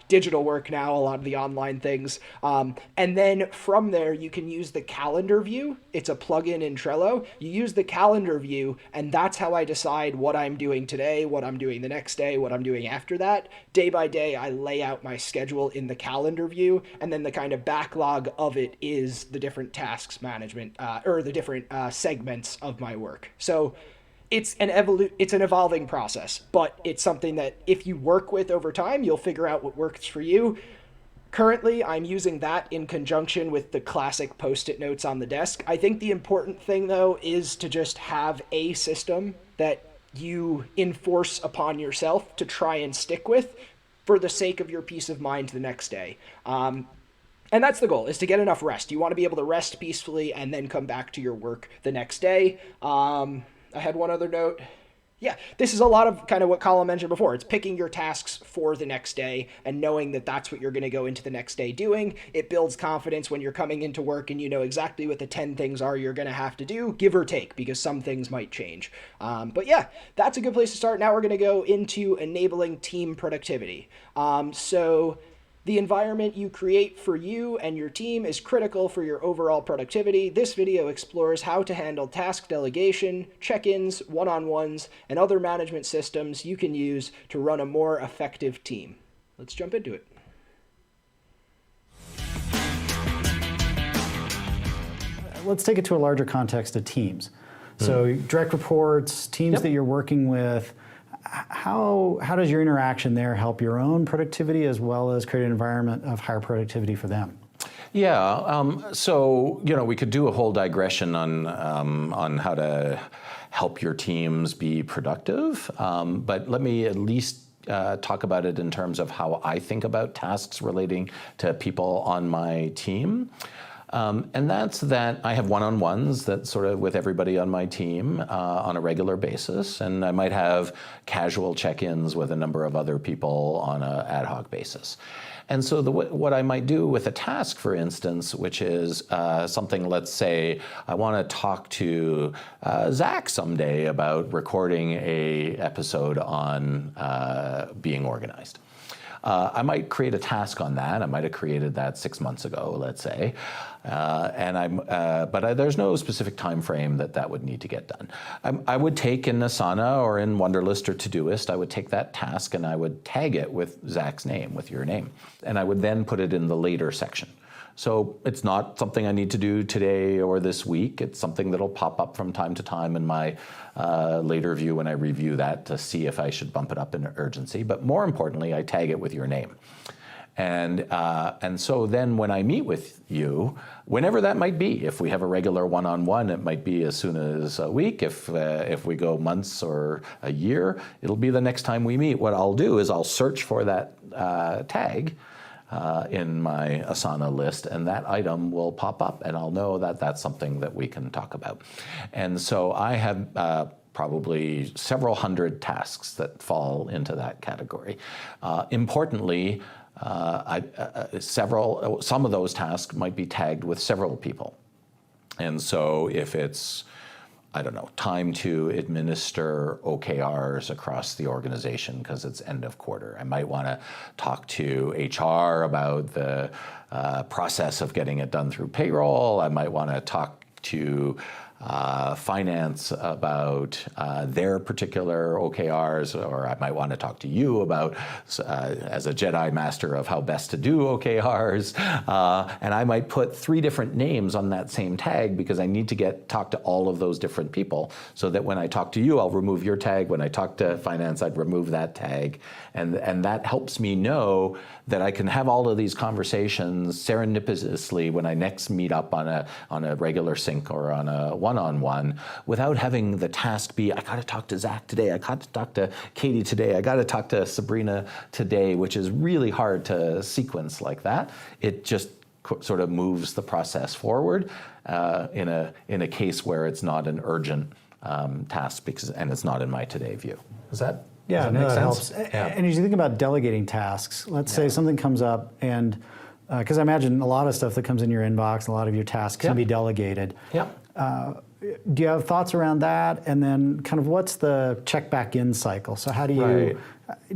digital work now, a lot of the online things. And then from there, you can use the calendar view. It's a plugin in Trello. You use the calendar view, and that's how I decide what I'm doing today, what I'm doing the next day, what I'm doing after that. Day by day, I lay out my schedule in the calendar view, and then the kind of backlog of it is the different tasks management, or the different segments of my work. So it's an evolving process, but it's something that if you work with over time, you'll figure out what works for you. Currently, I'm using that in conjunction with the classic Post-it notes on the desk. I think the important thing, though, is to just have a system that you enforce upon yourself to try and stick with for the sake of your peace of mind the next day. And that's the goal, is to get enough rest. You want to be able to rest peacefully and then come back to your work the next day. I had one other note. Yeah, this is a lot of kind of what Colin mentioned before. It's picking your tasks for the next day and knowing that that's what you're going to go into the next day doing. It builds confidence when you're coming into work and you know exactly what the 10 things are you're going to have to do, give or take, because some things might change. But yeah, that's a good place to start. Now we're going to go into enabling team productivity. So the environment you create for you and your team is critical for your overall productivity. This video explores how to handle task delegation, check-ins, one-on-ones, and other management systems you can use to run a more effective team. Let's jump into it. Let's take it to a larger context of teams. So direct reports, teams that you're working with, how does your interaction there help your own productivity as well as create an environment of higher productivity for them? Yeah, so we could do a whole digression on how to help your teams be productive, but let me at least talk about it in terms of how I think about tasks relating to people on my team. And that's that I have one-on-ones that sort of with everybody on my team on a regular basis, and I might have casual check-ins with a number of other people on an ad hoc basis. And so what I might do with a task, for instance, which is something, let's say, I want to talk to Zach someday about recording a episode on being organized. I might create a task on that. I might have created that 6 months ago, let's say, but there's no specific time frame that would need to get done. I would take in Asana or in Wunderlist or Todoist, I would take that task and I would tag it with Zach's name, with your name, and I would then put it in the later section. So it's not something I need to do today or this week. It's something that'll pop up from time to time in my later view when I review that to see if I should bump it up in urgency. But more importantly, I tag it with your name. And so then when I meet with you, whenever that might be, if we have a regular one-on-one, it might be as soon as a week. If we go months or a year, it'll be the next time we meet. What I'll do is I'll search for that tag in my Asana list, and that item will pop up, and I'll know that that's something that we can talk about. And so I have probably several hundred tasks that fall into that category. Importantly, some of those tasks might be tagged with several people. And so if it's, I don't know, time to administer OKRs across the organization because it's end of quarter. I might want to talk to HR about the process of getting it done through payroll. I might want to talk to finance about their particular OKRs, or I might want to talk to you about, as a Jedi master, of how best to do OKRs. And I might put 3 different names on that same tag because I need to talk to all of those different people, so that when I talk to you, I'll remove your tag. When I talk to finance, I'd remove that tag. And that helps me know that I can have all of these conversations serendipitously when I next meet up on a regular sync or on a one-on-one, without having the task be, I got to talk to Zach today, I got to talk to Katie today, I got to talk to Sabrina today, which is really hard to sequence like that. It just sort of moves the process forward in a case where it's not an urgent task, and it's not in my today view. Does that that make sense? helps. Yeah. And as you think about delegating tasks, let's say something comes up, and because I imagine a lot of stuff that comes in your inbox, a lot of your tasks can be delegated. Yep. Do you have thoughts around that? And then kind of what's the check back in cycle? So how do you,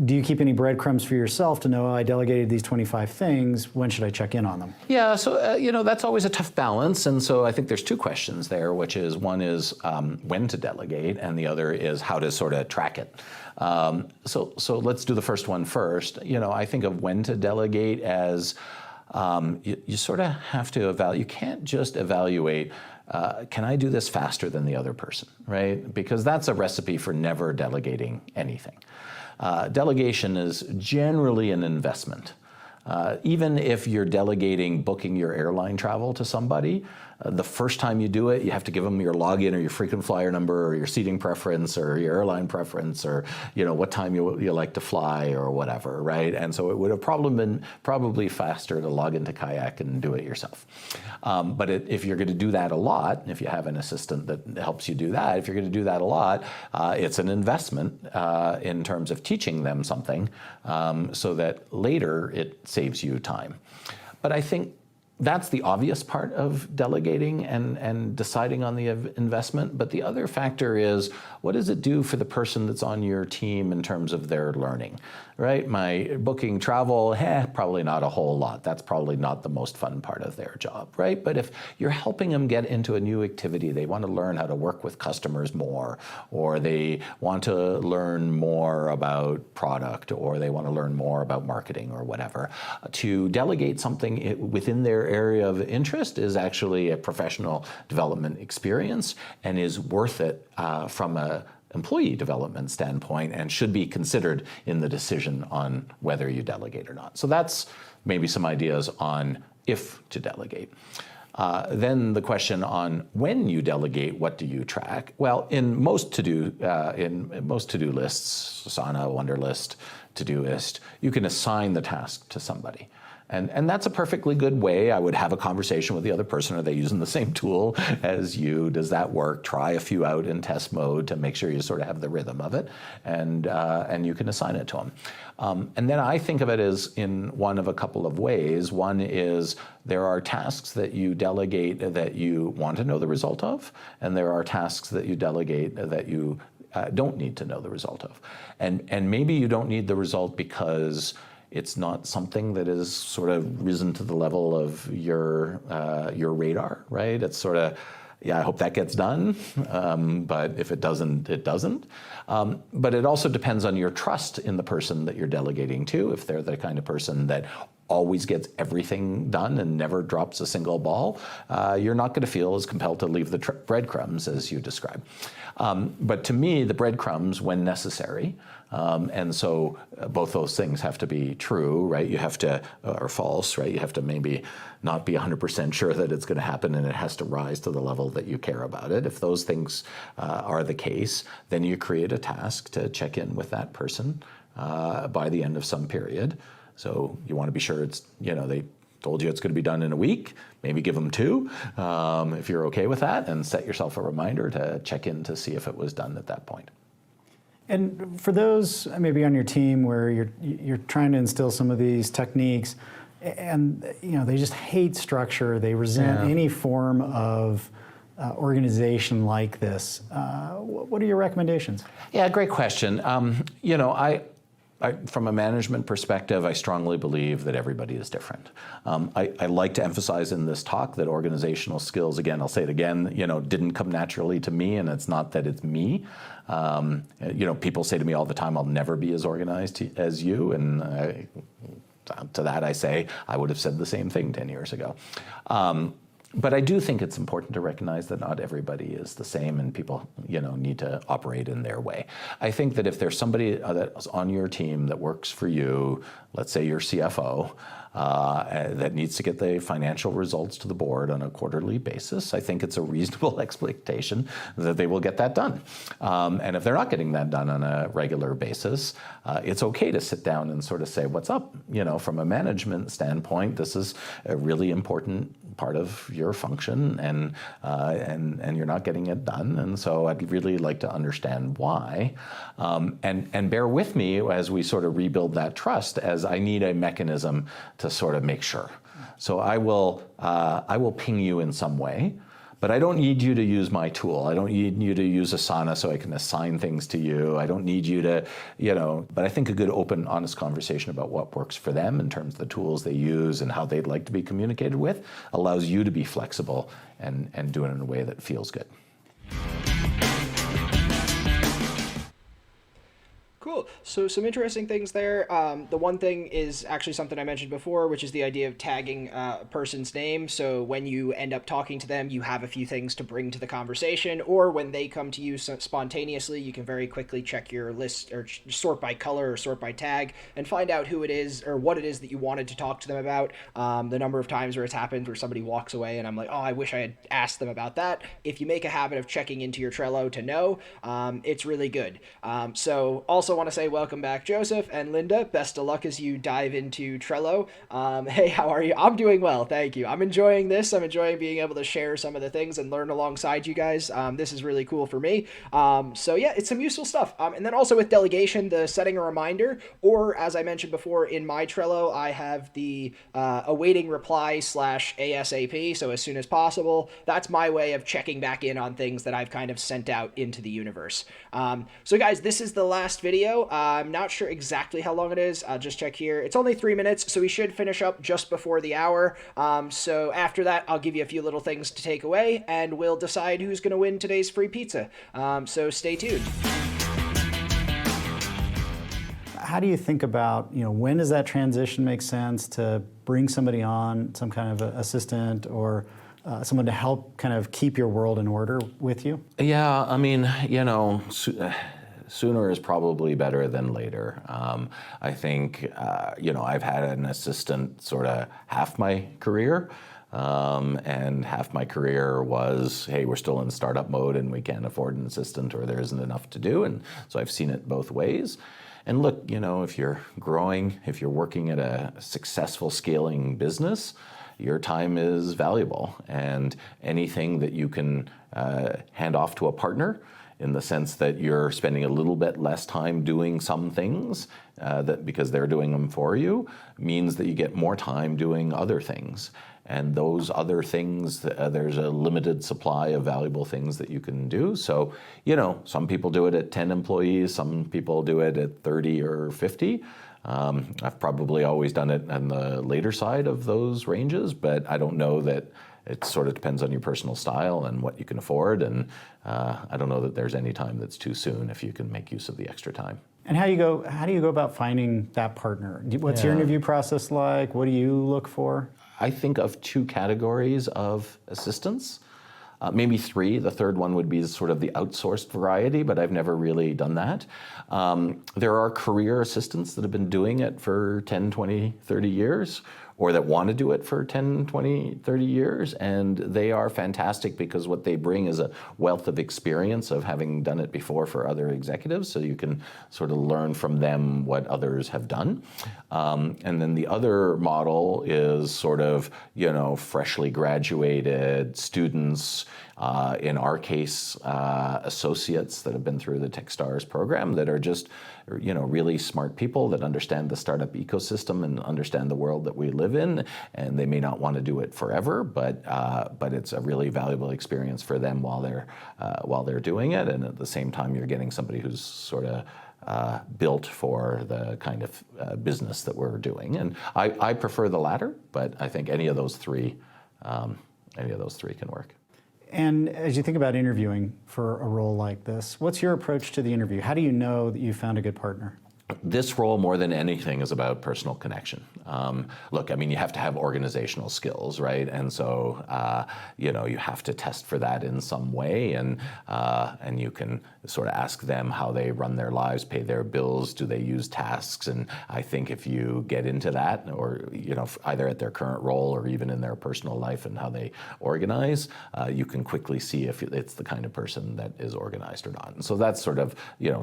do you keep any breadcrumbs for yourself to know, I delegated these 25 things, when should I check in on them? Yeah, so that's always a tough balance. And so I think there's 2 questions there, which is, one is when to delegate, and the other is how to sort of track it. So let's do the first one first. I think of when to delegate as you sort of have to evaluate. You can't just evaluate, can I do this faster than the other person, right? Because that's a recipe for never delegating anything. Delegation is generally an investment. Even if you're delegating booking your airline travel to somebody, the first time you do it, you have to give them your login or your frequent flyer number or your seating preference or your airline preference, or what time you like to fly or whatever, right? And so it would have probably faster to log into Kayak and do it yourself. But if you're going to do that a lot, if you have an assistant that helps you do that, if you're going to do that a lot, it's an investment in terms of teaching them something, so that later it saves you time. But I think that's the obvious part of delegating and deciding on the investment. But the other factor is, what does it do for the person that's on your team in terms of their learning, right? My booking travel, probably not a whole lot. That's probably not the most fun part of their job, right? But if you're helping them get into a new activity, they want to learn how to work with customers more, or they want to learn more about product, or they want to learn more about marketing or whatever, to delegate something within their area of interest is actually a professional development experience and is worth it from a employee development standpoint, and should be considered in the decision on whether you delegate or not. So that's maybe some ideas on if to delegate. Then the question on when you delegate, what do you track? Well, in most to-do lists, Asana, Wunderlist, Todoist, you can assign the task to somebody. And that's a perfectly good way. I would have a conversation with the other person. Are they using the same tool as you? Does that work? Try a few out in test mode to make sure you sort of have the rhythm of it, and you can assign it to them. And then I think of it as in one of a couple of ways. One is there are tasks that you delegate that you want to know the result of, and there are tasks that you delegate that you don't need to know the result of. And maybe you don't need the result because it's not something that is sort of risen to the level of your radar, right? It's sort of, yeah, I hope that gets done, but if it doesn't, it doesn't. But it also depends on your trust in the person that you're delegating to. If they're the kind of person that always gets everything done and never drops a single ball, you're not going to feel as compelled to leave the breadcrumbs as you describe. But to me, the breadcrumbs, when necessary, and so both those things have to be true, right? You have to, or false, right? You have to maybe not be 100% sure that it's going to happen, and it has to rise to the level that you care about it. If those things are the case, then you create a task to check in with that person by the end of some period. So you want to be sure it's, they told you it's going to be done in a week, maybe give them 2, if you're okay with that, and set yourself a reminder to check in to see if it was done at that point. And for those maybe on your team where you're trying to instill some of these techniques, and they just hate structure, they resent any form of organization like this, what are your recommendations? Yeah, great question. From a management perspective, I strongly believe that everybody is different. I like to emphasize in this talk that organizational skills, again, I'll say it again, didn't come naturally to me, and it's not that it's me. People say to me all the time, I'll never be as organized as you, and to that I say, I would have said the same thing 10 years ago. But I do think it's important to recognize that not everybody is the same, and people, need to operate in their way. I think that if there's somebody that's on your team that works for you, let's say your CFO, that needs to get the financial results to the board on a quarterly basis, I think it's a reasonable expectation that they will get that done. And if they're not getting that done on a regular basis, it's okay to sit down and sort of say, what's up? From a management standpoint, this is a really important part of your function, and you're not getting it done. And so I'd really like to understand why. And bear with me as we sort of rebuild that trust, as I need a mechanism to sort of make sure. So I will ping you in some way, but I don't need you to use my tool. I don't need you to use Asana so I can assign things to you. I don't need you to, but I think a good, open, honest conversation about what works for them in terms of the tools they use and how they'd like to be communicated with allows you to be flexible and do it in a way that feels good. Cool. So some interesting things there. The one thing is actually something I mentioned before, which is the idea of tagging a person's name. So when you end up talking to them, you have a few things to bring to the conversation, or when they come to you spontaneously, you can very quickly check your list or sort by color or sort by tag and find out who it is or what it is that you wanted to talk to them about. The number of times where it's happened where somebody walks away and I'm like, oh, I wish I had asked them about that. If you make a habit of checking into your Trello to know, it's really good. So also want to say welcome back, Joseph and Linda. Best of luck as you dive into Trello. Hey, how are you? I'm doing well, thank you. I'm enjoying this. I'm enjoying being able to share some of the things and learn alongside you guys. This is really cool for me. So yeah, it's some useful stuff. And then also with delegation, the setting a reminder, or as I mentioned before, in my Trello, I have the awaiting reply /ASAP, so as soon as possible. That's my way of checking back in on things that I've kind of sent out into the universe. So guys, this is the last video. I'm not sure exactly how long it is. I'll just check here. It's only 3 minutes, so we should finish up just before the hour. So after that, I'll give you a few little things to take away, and we'll decide who's going to win today's free pizza. So stay tuned. How do you think about, when does that transition make sense to bring somebody on, some kind of assistant or someone to help kind of keep your world in order with you? Yeah, I mean, sooner is probably better than later. I think, I've had an assistant sort of half my career, and half my career was, hey, we're still in startup mode and we can't afford an assistant or there isn't enough to do. And so I've seen it both ways. And look, if you're growing, if you're working at a successful scaling business, your time is valuable. And anything that you can hand off to a partner, in the sense that you're spending a little bit less time doing some things that because they're doing them for you, means that you get more time doing other things. And those other things, there's a limited supply of valuable things that you can do. So, some people do it at 10 employees, some people do it at 30 or 50. I've probably always done it on the later side of those ranges, but I don't know that. It sort of depends on your personal style and what you can afford, and I don't know that there's any time that's too soon if you can make use of the extra time. And how do you go about finding that partner? What's your interview process like? What do you look for? I think of two categories of assistants, maybe three. The third one would be sort of the outsourced variety, but I've never really done that. There are career assistants that have been doing it for 10, 20, 30 years, or that want to do it for 10, 20, 30 years, and they are fantastic because what they bring is a wealth of experience of having done it before for other executives, so you can sort of learn from them what others have done. And then the other model is sort of, freshly graduated students, in our case, associates that have been through the Techstars program that are just, really smart people that understand the startup ecosystem and understand the world that we live in. And they may not want to do it forever, but it's a really valuable experience for them while they're doing it. And at the same time, you're getting somebody who's sort of built for the kind of business that we're doing. And I prefer the latter, but I think any of those three can work. And as you think about interviewing for a role like this, what's your approach to the interview? How do you know that you found a good partner? This role, more than anything, is about personal connection. Look, you have to have organizational skills, right? And so, you have to test for that in some way, and you can sort of ask them how they run their lives, pay their bills, do they use tasks? And I think if you get into that, or either at their current role or even in their personal life and how they organize, you can quickly see if it's the kind of person that is organized or not. And so that's sort of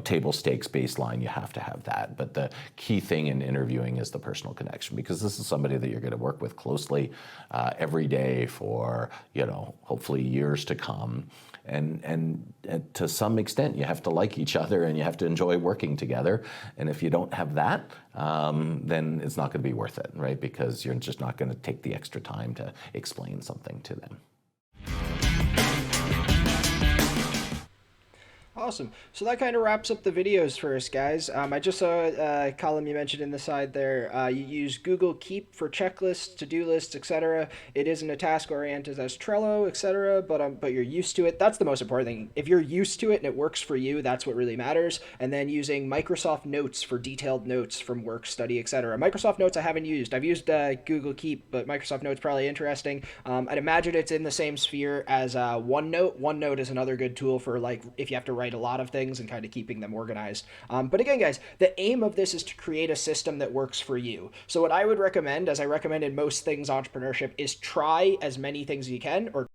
table stakes baseline. You have to have that. But the key thing in interviewing is the personal connection, because this is somebody that you're going to work with closely every day for hopefully years to come. And to some extent, you have to like each other and you have to enjoy working together. And if you don't have that, then it's not going to be worth it, right? Because you're just not going to take the extra time to explain something to them. Awesome. So that kind of wraps up the videos for us, guys. I just saw a column you mentioned in the side there. You use Google Keep for checklists, to-do lists, etc. It isn't a task-oriented as Trello, etc., but you're used to it. That's the most important thing. If you're used to it and it works for you, that's what really matters. And then using Microsoft Notes for detailed notes from work, study, etc. Microsoft Notes I haven't used. I've used Google Keep, but Microsoft Notes probably interesting. I'd imagine it's in the same sphere as OneNote. OneNote is another good tool for if you have to write a lot of things and kind of keeping them organized. But again, guys, the aim of this is to create a system that works for you. So what I would recommend, as I recommend in most things entrepreneurship, is try as many things as you can, or